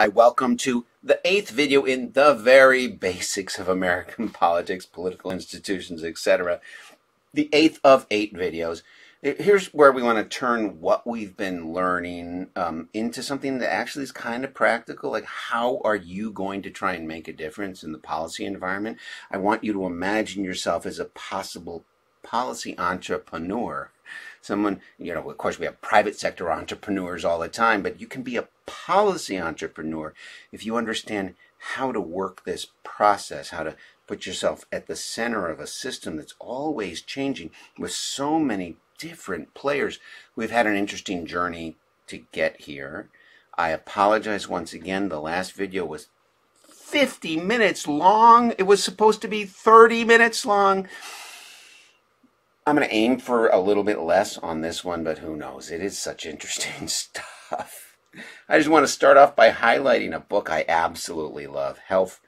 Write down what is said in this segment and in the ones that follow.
Welcome to the 8th video in the very basics of American politics, political institutions, etc. The 8th of 8 videos. Here's where we want to turn what we've been learning into something that actually is kind of practical. Like, how are you going to try and make a difference in the policy environment? I want you to imagine yourself as a possible policy entrepreneur. Someone, of course we have private sector entrepreneurs all the time, but you can be a policy entrepreneur if you understand how to work this process, how to put yourself at the center of a system that's always changing with so many different players. We've had an interesting journey to get here. I apologize once again. The last video was 50 minutes long. It was supposed to be 30 minutes long. I'm going to aim for a little bit less on this one, but who knows? It is such interesting stuff. I just want to start off by highlighting a book I absolutely love, Health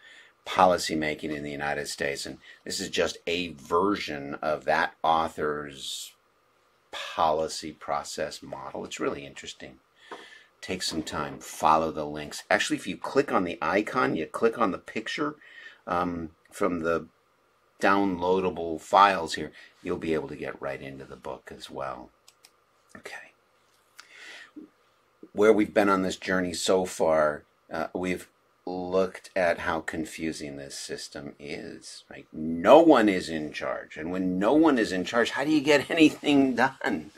Policy Making in the United States. And this is just a version of that author's policy process model. It's really interesting. Take some time, follow the links. Actually, if you click on the icon, you click on the picture from the downloadable files here, you'll be able to get right into the book as well. Okay. Where we've been on this journey so far, we've looked at how confusing this system is. Right? No one is in charge. And when no one is in charge, how do you get anything done?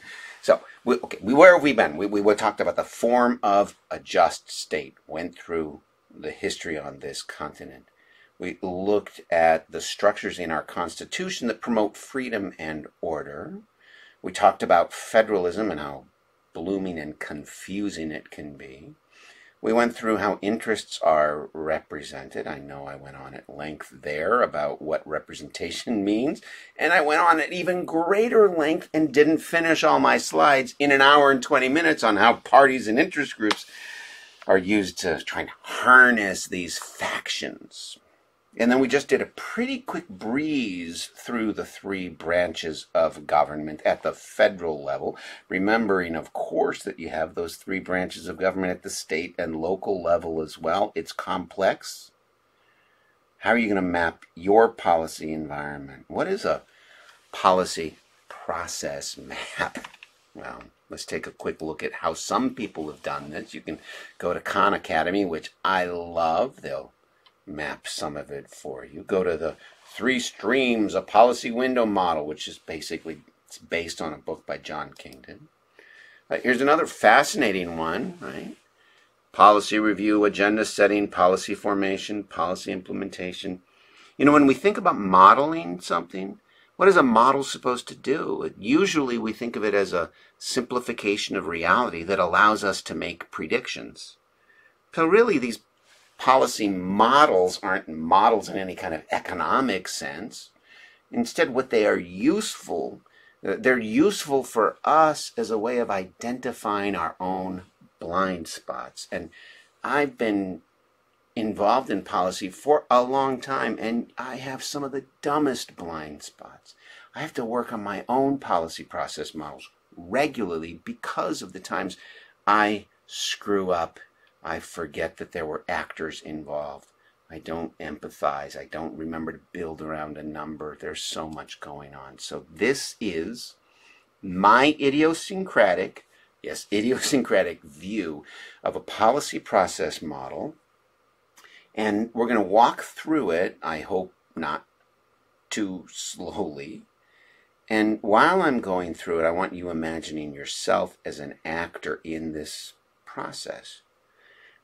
So, where have we been? We talked about the form of a just state, went through the history on this continent. We looked at the structures in our Constitution that promote freedom and order. We talked about federalism and how blooming and confusing it can be. We went through how interests are represented. I know I went on at length there about what representation means, and I went on at even greater length and didn't finish all my slides in an hour and 20 minutes on how parties and interest groups are used to try and harness these factions. And then we just did a pretty quick breeze through the 3 branches of government at the federal level, remembering, of course, that you have those 3 branches of government at the state and local level as well. It's complex. How are you going to map your policy environment? What is a policy process map? Well, let's take a quick look at how some people have done this. You can go to Khan Academy, which I love. They'll map some of it for you. Go to the 3 streams, a policy window model, which is basically, it's based on a book by John Kingdon. Here's another fascinating one, right? Policy review, agenda setting, policy formation, policy implementation. When we think about modeling something, what is a model supposed to do? Usually we think of it as a simplification of reality that allows us to make predictions. So really these policy models aren't models in any kind of economic sense. Instead, what they are useful, they're useful for us as a way of identifying our own blind spots. And I've been involved in policy for a long time, and I have some of the dumbest blind spots. I have to work on my own policy process models regularly because of the times I screw up. I forget that there were actors involved. I don't empathize. I don't remember to build around a number. There's so much going on. So this is my idiosyncratic view of a policy process model. And we're going to walk through it, I hope not too slowly. And while I'm going through it, I want you imagining yourself as an actor in this process.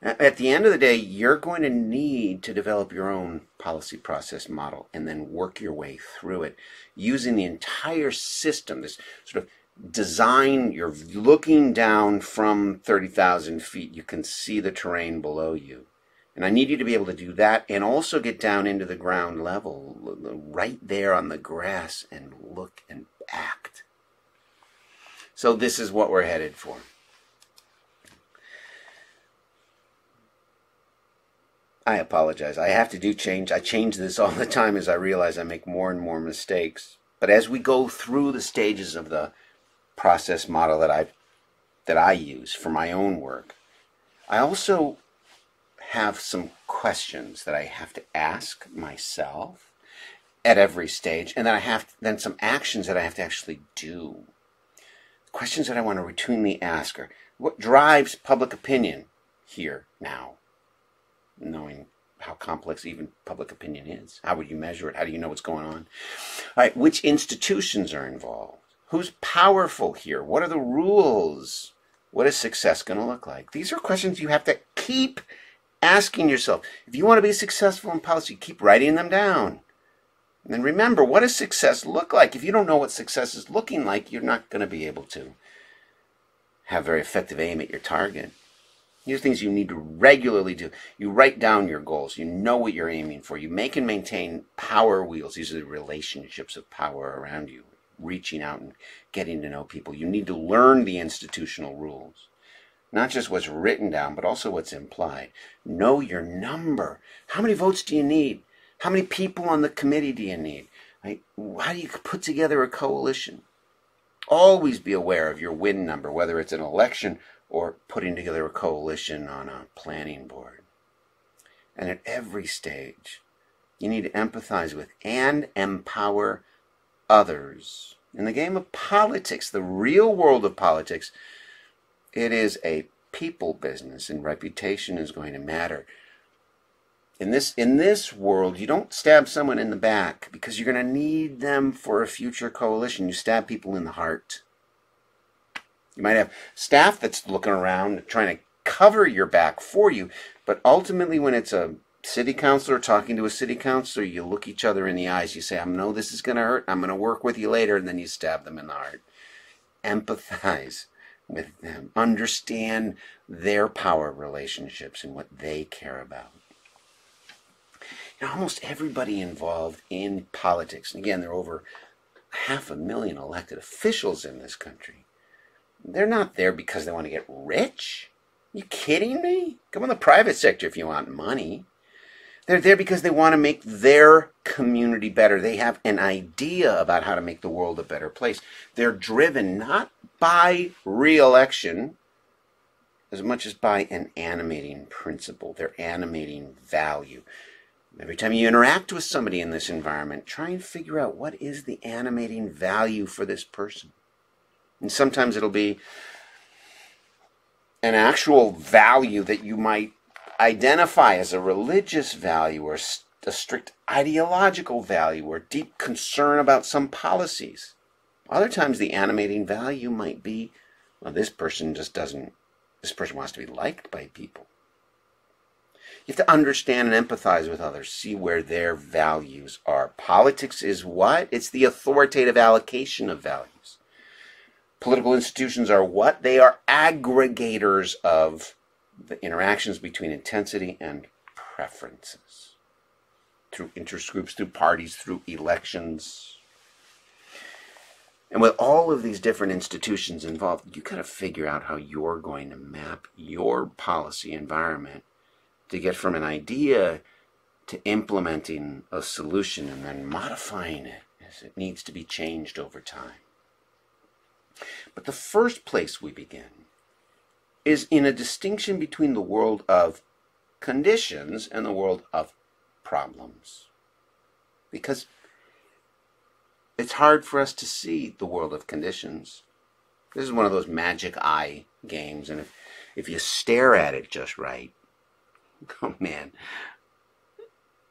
At the end of the day, you're going to need to develop your own policy process model and then work your way through it using the entire system, this sort of design. You're looking down from 30,000 feet. You can see the terrain below you. And I need you to be able to do that and also get down into the ground level, right there on the grass, and look and act. So this is what we're headed for. I apologize. I have to change. I change this all the time as I realize I make more and more mistakes. But as we go through the stages of the process model that I use for my own work, I also have some questions that I have to ask myself at every stage, and then some actions that I have to actually do. Questions that I want to routinely ask are, what drives public opinion here now? Knowing how complex even public opinion is. How would you measure it? How do you know what's going on? All right, which institutions are involved? Who's powerful here? What are the rules? What is success going to look like? These are questions you have to keep asking yourself. If you want to be successful in policy, keep writing them down. And then remember, what does success look like? If you don't know what success is looking like, you're not going to be able to have very effective aim at your target. These are things you need to regularly do. You write down your goals. You know what you're aiming for. You make and maintain power wheels. These are the relationships of power around you, reaching out and getting to know people. You need to learn the institutional rules, not just what's written down, but also what's implied. Know your number. How many votes do you need? How many people on the committee do you need? Right? How do you put together a coalition? Always be aware of your win number, whether it's an election or putting together a coalition on a planning board. And at every stage, you need to empathize with and empower others. In the game of politics, the real world of politics, it is a people business, and reputation is going to matter. In this world, you don't stab someone in the back because you're going to need them for a future coalition. You stab people in the heart. You might have staff that's looking around trying to cover your back for you, but ultimately when it's a city councilor talking to a city councilor, you look each other in the eyes. You say, I know this is going to hurt. I'm going to work with you later, and then you stab them in the heart. Empathize with them. Understand their power relationships and what they care about. Almost everybody involved in politics, and again, there are over 500,000 elected officials in this country. They're not there because they want to get rich. Are you kidding me? Come in the private sector if you want money. They're there because they want to make their community better. They have an idea about how to make the world a better place. They're driven not by re-election as much as by an animating principle, their animating value. Every time you interact with somebody in this environment, try and figure out what is the animating value for this person. And sometimes it'll be an actual value that you might identify as a religious value or a strict ideological value or deep concern about some policies. Other times the animating value might be, well, this person wants to be liked by people. You have to understand and empathize with others, see where their values are. Politics is what? It's the authoritative allocation of values. Political institutions are what? They are aggregators of the interactions between intensity and preferences. Through interest groups, through parties, through elections. And with all of these different institutions involved, you got to figure out how you're going to map your policy environment to get from an idea to implementing a solution and then modifying it as it needs to be changed over time. But the first place we begin is in a distinction between the world of conditions and the world of problems. Because it's hard for us to see the world of conditions. This is one of those magic eye games, and if you stare at it just right, oh man,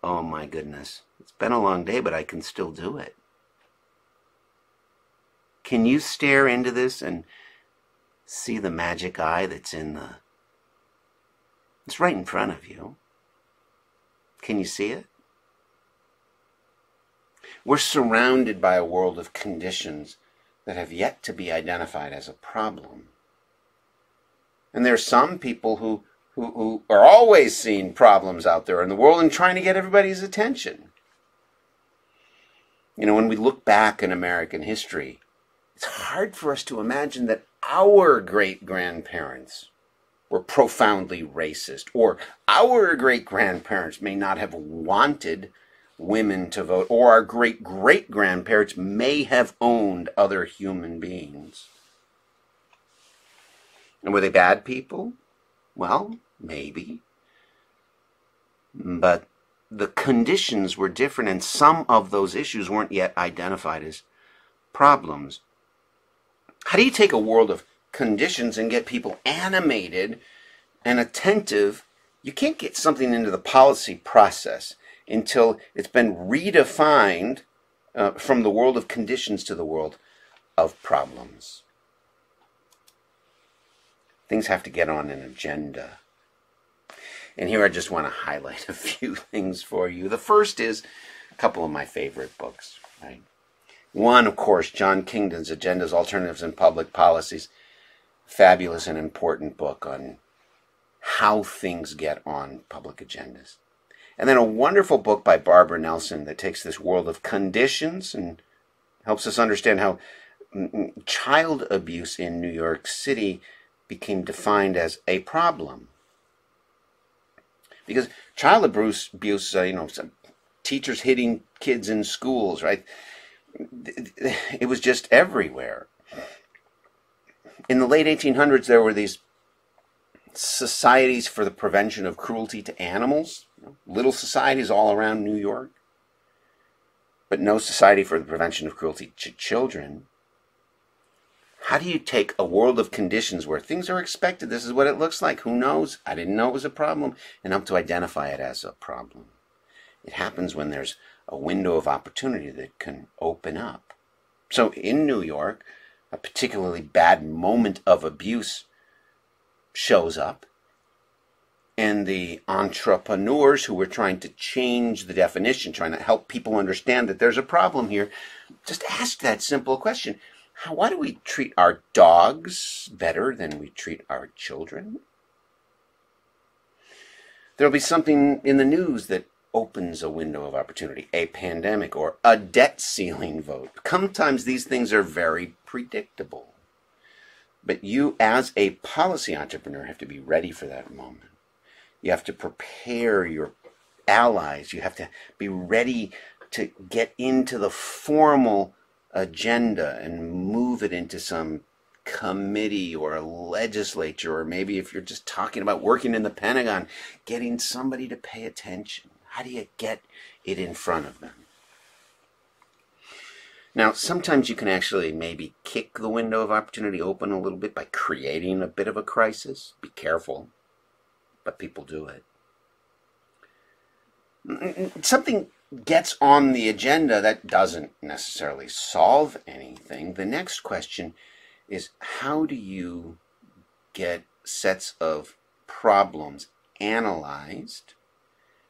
oh my goodness, it's been a long day, but I can still do it. Can you stare into this and see the magic eye that's it's right in front of you? Can you see it? We're surrounded by a world of conditions that have yet to be identified as a problem. And there are some people who are always seeing problems out there in the world and trying to get everybody's attention. You know, when we look back in American history, it's hard for us to imagine that our great-grandparents were profoundly racist, or our great-grandparents may not have wanted women to vote, or our great-great-grandparents may have owned other human beings. And were they bad people? Well, maybe. but the conditions were different, and some of those issues weren't yet identified as problems. How do you take a world of conditions and get people animated and attentive? You can't get something into the policy process until it's been redefined from the world of conditions to the world of problems. Things have to get on an agenda. And here I just want to highlight a few things for you. The first is a couple of my favorite books, right? One, of course, John Kingdon's Agendas, Alternatives, and Public Policies. Fabulous and important book on how things get on public agendas. And then a wonderful book by Barbara Nelson that takes this world of conditions and helps us understand how child abuse in New York City became defined as a problem. Because child abuse, teachers hitting kids in schools, right? It was just everywhere. In the late 1800s, there were these societies for the prevention of cruelty to animals, little societies all around New York, but no society for the prevention of cruelty to children. How do you take a world of conditions where things are expected, this is what it looks like, who knows, I didn't know it was a problem, and help to identify it as a problem? It happens when there's a window of opportunity that can open up. So in New York, a particularly bad moment of abuse shows up, and the entrepreneurs who were trying to change the definition, trying to help people understand that there's a problem here, just ask that simple question. Why do we treat our dogs better than we treat our children? There'll be something in the news that opens a window of opportunity, a pandemic or a debt ceiling vote. Sometimes these things are very predictable. But you, as a policy entrepreneur, have to be ready for that moment. You have to prepare your allies. You have to be ready to get into the formal agenda and move it into some committee or a legislature, or maybe if you're just talking about working in the Pentagon, getting somebody to pay attention. How do you get it in front of them? Now, sometimes you can actually maybe kick the window of opportunity open a little bit by creating a bit of a crisis. Be careful, but people do it. Something gets on the agenda that doesn't necessarily solve anything. The next question is, how do you get sets of problems analyzed,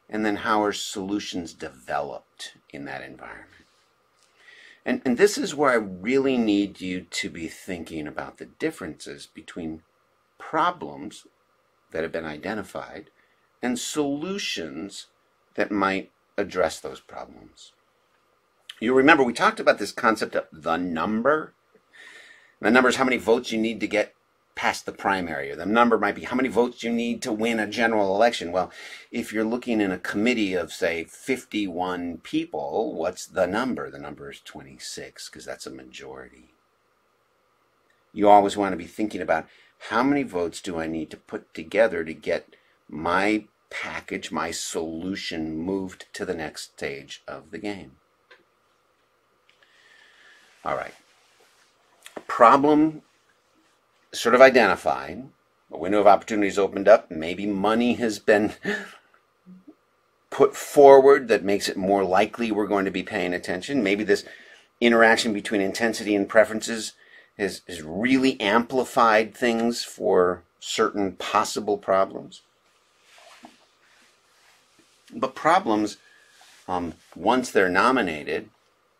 and then how are solutions developed in that environment? And this is where I really need you to be thinking about the differences between problems that have been identified and solutions that might address those problems. You remember we talked about this concept of the number. The number is how many votes you need to get past the primary, or the number might be how many votes you need to win a general election. Well, if you're looking in a committee of, say, 51 people, what's the number? The number is 26, because that's a majority. You always want to be thinking about, how many votes do I need to put together to get my package, my solution, moved to the next stage of the game? All right. Problem sort of identified, a window of opportunities opened up, maybe money has been put forward that makes it more likely we're going to be paying attention. Maybe this interaction between intensity and preferences has really amplified things for certain possible problems. But problems, once they're nominated,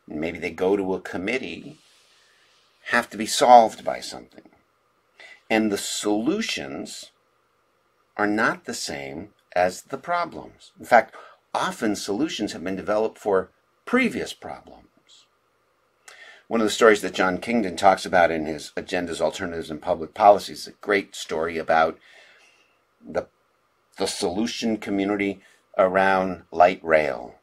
maybe they go to a committee, have to be solved by something. And the solutions are not the same as the problems. In fact, often solutions have been developed for previous problems. One of the stories that John Kingdon talks about in his Agendas, Alternatives, and Public Policies is a great story about the solution community around light rail.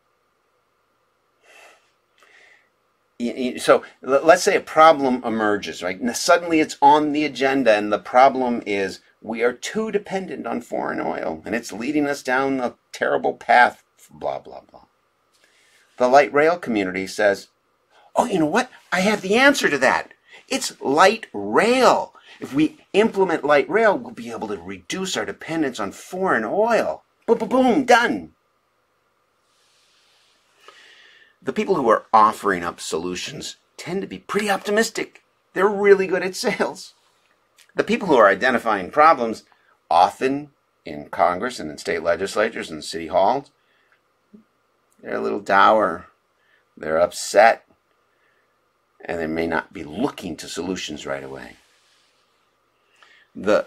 So let's say a problem emerges, right? And suddenly it's on the agenda, and the problem is we are too dependent on foreign oil, and it's leading us down the terrible path, blah, blah, blah. The light rail community says, oh, you know what? I have the answer to that. It's light rail. If we implement light rail, we'll be able to reduce our dependence on foreign oil. Boom, boom, boom, done. The people who are offering up solutions tend to be pretty optimistic. They're really good at sales. The people who are identifying problems, often in Congress and in state legislatures and city halls, they're a little dour. They're upset. And they may not be looking to solutions right away. The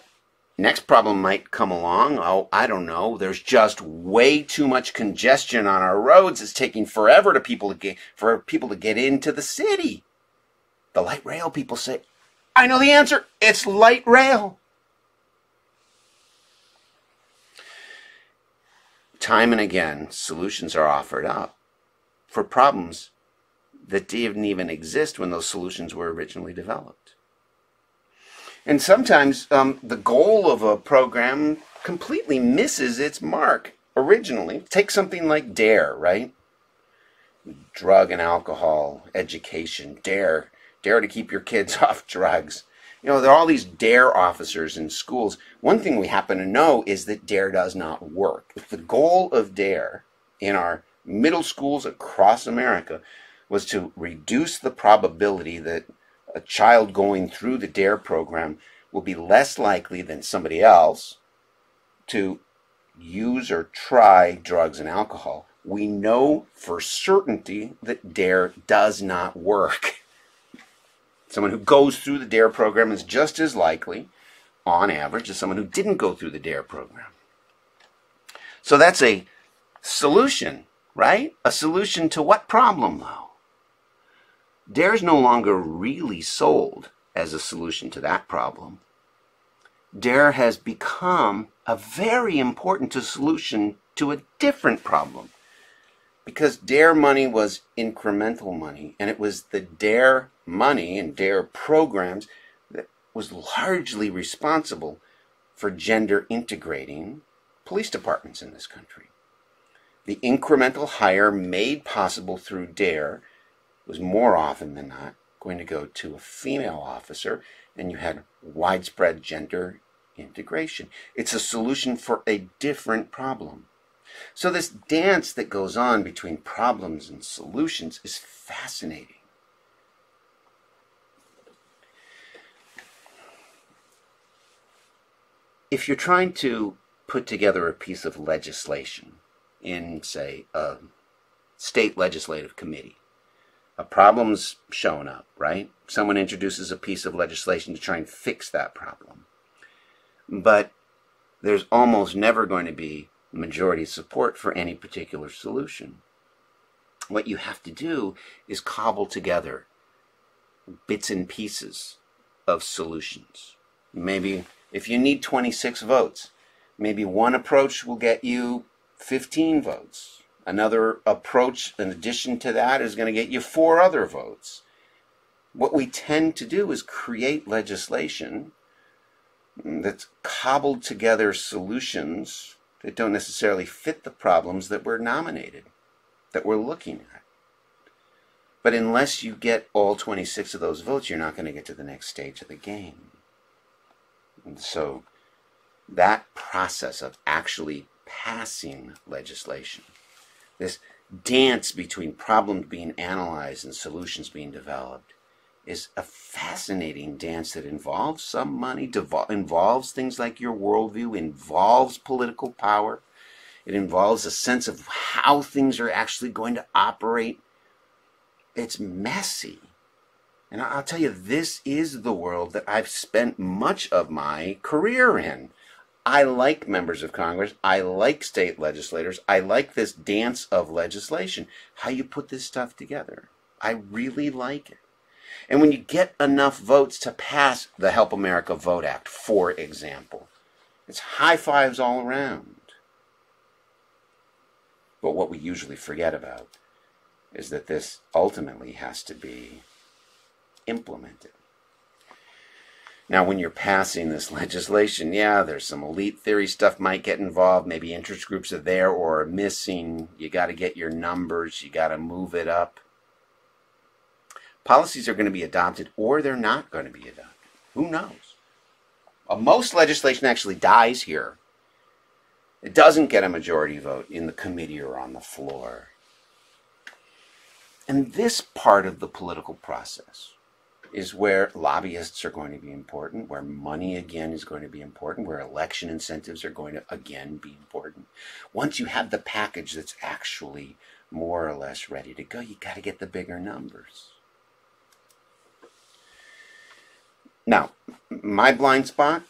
next problem might come along. Oh, I don't know. There's just way too much congestion on our roads. It's taking forever for people to get into the city. The light rail people say, I know the answer. It's light rail. Time and again, solutions are offered up for problems that didn't even exist when those solutions were originally developed. And sometimes the goal of a program completely misses its mark originally. Take something like DARE, right? Drug and alcohol education, DARE to keep your kids off drugs. You know, there are all these DARE officers in schools. One thing we happen to know is that DARE does not work. If the goal of DARE in our middle schools across America was to reduce the probability that a child going through the DARE program will be less likely than somebody else to use or try drugs and alcohol, we know for certainty that DARE does not work. Someone who goes through the DARE program is just as likely, on average, as someone who didn't go through the DARE program. So that's a solution, right? A solution to what problem, though? DARE is no longer really sold as a solution to that problem. DARE has become a very important solution to a different problem. Because DARE money was incremental money, and it was the DARE money and DARE programs that was largely responsible for gender integrating police departments in this country. The incremental hire made possible through DARE was more often than not going to go to a female officer, and you had widespread gender integration. It's a solution for a different problem. So this dance that goes on between problems and solutions is fascinating. If you're trying to put together a piece of legislation in, say, a state legislative committee, a problem's shown up, right? Someone introduces a piece of legislation to try and fix that problem. But there's almost never going to be majority support for any particular solution. What you have to do is cobble together bits and pieces of solutions. Maybe if you need 26 votes, maybe one approach will get you 15 votes. Another approach, in addition to that, is going to get you 4 other votes. What we tend to do is create legislation that's cobbled together solutions that don't necessarily fit the problems that were nominated, that we're looking at. But unless you get all 26 of those votes, you're not going to get to the next stage of the game. And so that process of actually passing legislation, this dance between problems being analyzed and solutions being developed, is a fascinating dance that involves some money, involves things like your worldview, involves political power. It involves a sense of how things are actually going to operate. It's messy. And I'll tell you, this is the world that I've spent much of my career in. I like members of Congress. I like state legislators. I like this dance of legislation, how you put this stuff together. I really like it. And when you get enough votes to pass the Help America Vote Act, for example, it's high fives all around. But what we usually forget about is that this ultimately has to be implemented. Now, when you're passing this legislation, yeah, there's some elite theory stuff might get involved. Maybe interest groups are there or are missing. You got to get your numbers. You got to move it up. Policies are going to be adopted or they're not going to be adopted. Who knows? Most legislation actually dies here. It doesn't get a majority vote in the committee or on the floor. And this part of the political process is where lobbyists are going to be important, where money again is going to be important, where election incentives are going to again be important. Once you have the package that's actually more or less ready to go, you got to get the bigger numbers. Now, my blind spot,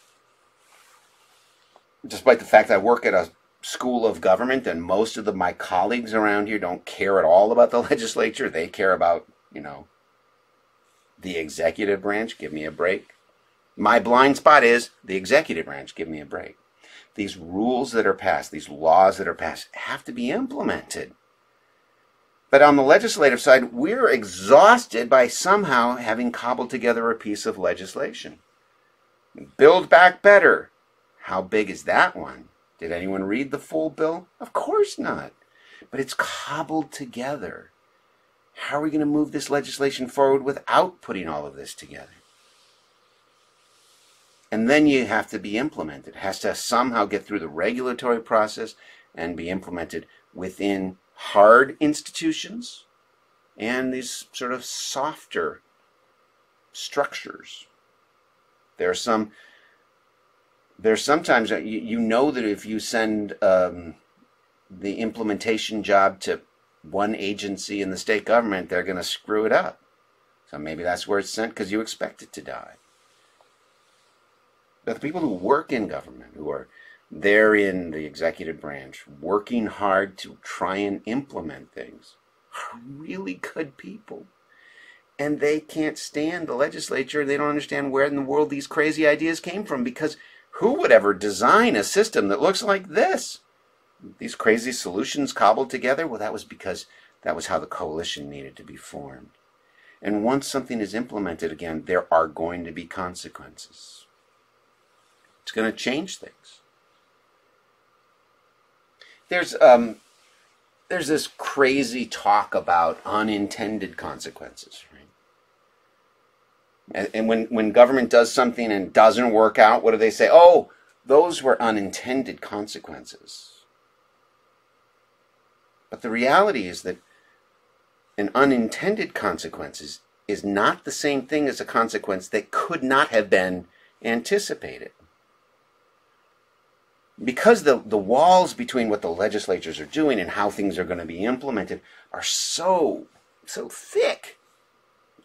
despite the fact I work at a school of government and most of my colleagues around here don't care at all about the legislature, they care about, the executive branch. Give me a break. My blind spot is the executive branch. Give me a break. These rules that are passed, these laws that are passed, have to be implemented. But on the legislative side, we're exhausted by somehow having cobbled together a piece of legislation. Build Back Better. How big is that one? Did anyone read the full bill? Of course not. But it's cobbled together. How are we going to move this legislation forward without putting all of this together? And then you have to be implemented. It has to somehow get through the regulatory process and be implemented within hard institutions and these sort of softer structures. There's sometimes you know that if you send the implementation job to one agency in the state government, they're going to screw it up. So maybe that's where it's sent because you expect it to die. But the people who work in government, who are there in the executive branch, working hard to try and implement things, are really good people. And they can't stand the legislature. They don't understand where in the world these crazy ideas came from, because who would ever design a system that looks like this? These crazy solutions cobbled together? Well, that was because that was how the coalition needed to be formed. And once something is implemented again, there are going to be consequences. It's going to change things. There's this crazy talk about unintended consequences, right? And when government does something and doesn't work out, what do they say? Oh, those were unintended consequences. But the reality is that an unintended consequence is not the same thing as a consequence that could not have been anticipated. Because the walls between what the legislatures are doing and how things are going to be implemented are so thick,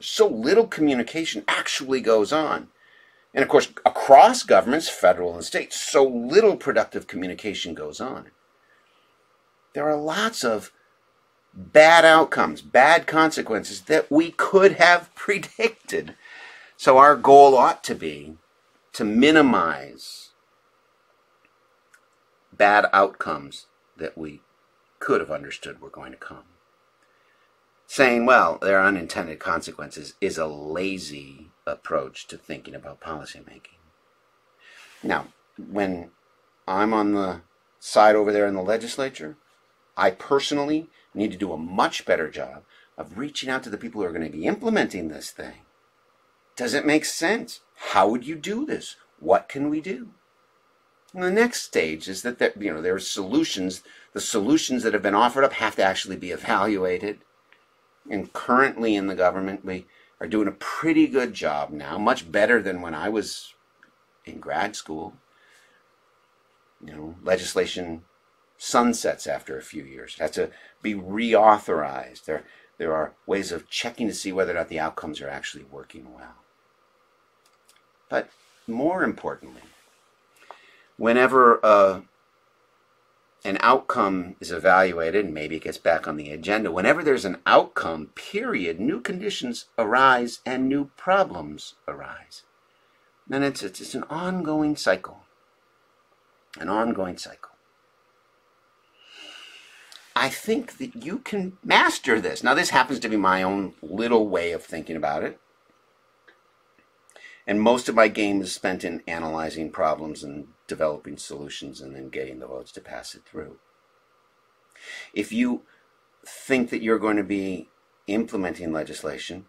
so little communication actually goes on. And of course, across governments, federal and state, so little productive communication goes on. There are lots of bad outcomes, bad consequences that we could have predicted. So our goal ought to be to minimize bad outcomes that we could have understood were going to come. Saying, well, there are unintended consequences is a lazy approach to thinking about policymaking. Now, when I'm on the side over there in the legislature, I personally need to do a much better job of reaching out to the people who are going to be implementing this thing. Does it make sense? How would you do this? What can we do? And the next stage is that there are solutions. The solutions that have been offered up have to actually be evaluated. And currently in the government, we are doing a pretty good job now, much better than when I was in grad school. Legislation sunsets after a few years. It has to be reauthorized. There are ways of checking to see whether or not the outcomes are actually working well. But more importantly, whenever an outcome is evaluated, and maybe it gets back on the agenda, whenever there's an outcome, period, new conditions arise and new problems arise. And it's an ongoing cycle. An ongoing cycle. I think that you can master this. Now, this happens to be my own little way of thinking about it. And most of my game is spent in analyzing problems and developing solutions and then getting the votes to pass it through. If you think that you're going to be implementing legislation,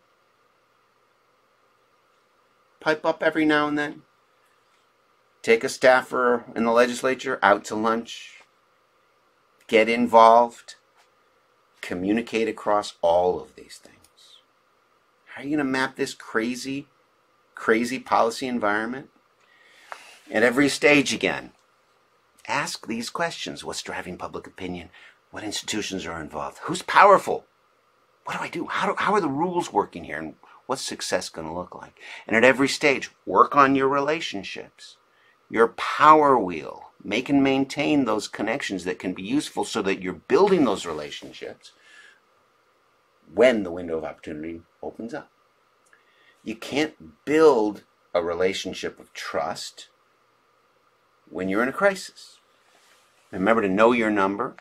pipe up every now and then. Take a staffer in the legislature out to lunch. Get involved. Communicate across all of these things. How are you going to map this crazy policy environment? At every stage again, ask these questions. What's driving public opinion? What institutions are involved? Who's powerful? What do I do? How are the rules working here? And what's success going to look like? And at every stage, work on your relationships, your power wheel. Make and maintain those connections that can be useful so that you're building those relationships when the window of opportunity opens up. You can't build a relationship of trust when you're in a crisis. Remember to know your number,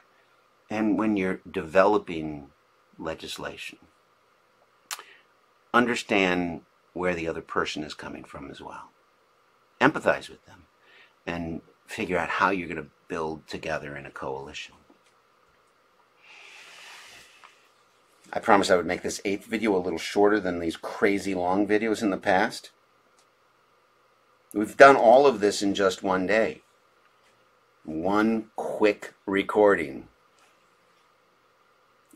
and when you're developing legislation, understand where the other person is coming from as well. Empathize with them and figure out how you're going to build together in a coalition. I promised I would make this 8th video a little shorter than these crazy long videos in the past. We've done all of this in just one day. One quick recording.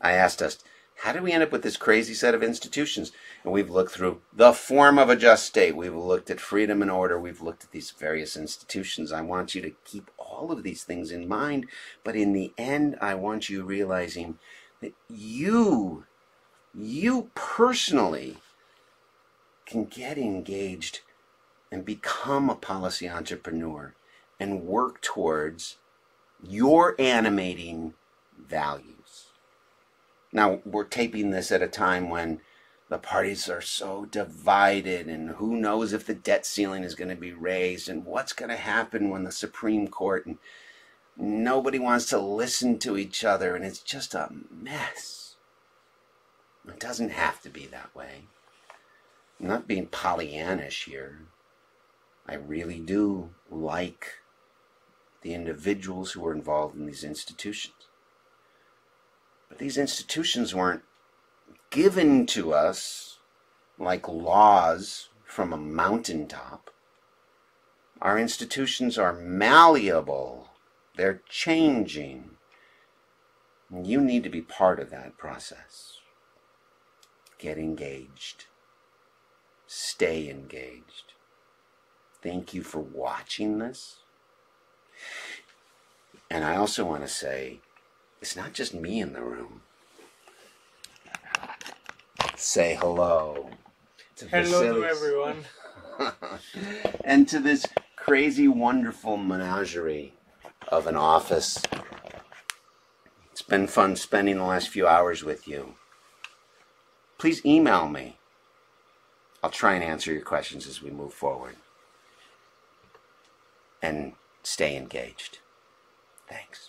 I asked us, how did we end up with this crazy set of institutions? And we've looked through the form of a just state. We've looked at freedom and order. We've looked at these various institutions. I want you to keep all of these things in mind. But in the end, I want you realizing that you personally can get engaged and become a policy entrepreneur and work towards your animating values. Now, we're taping this at a time when the parties are so divided, and who knows if the debt ceiling is going to be raised, and what's going to happen when the Supreme Court, and nobody wants to listen to each other, and it's just a mess. It doesn't have to be that way. I'm not being Pollyannish here. I really do like the individuals who are involved in these institutions. But these institutions weren't given to us like laws from a mountaintop. Our institutions are malleable. They're changing. And you need to be part of that process. Get engaged. Stay engaged. Thank you for watching this. And I also want to say, it's not just me in the room. Say hello to Hello to everyone. And to this crazy, wonderful menagerie of an office. It's been fun spending the last few hours with you. Please email me. I'll try and answer your questions as we move forward. And stay engaged. Thanks.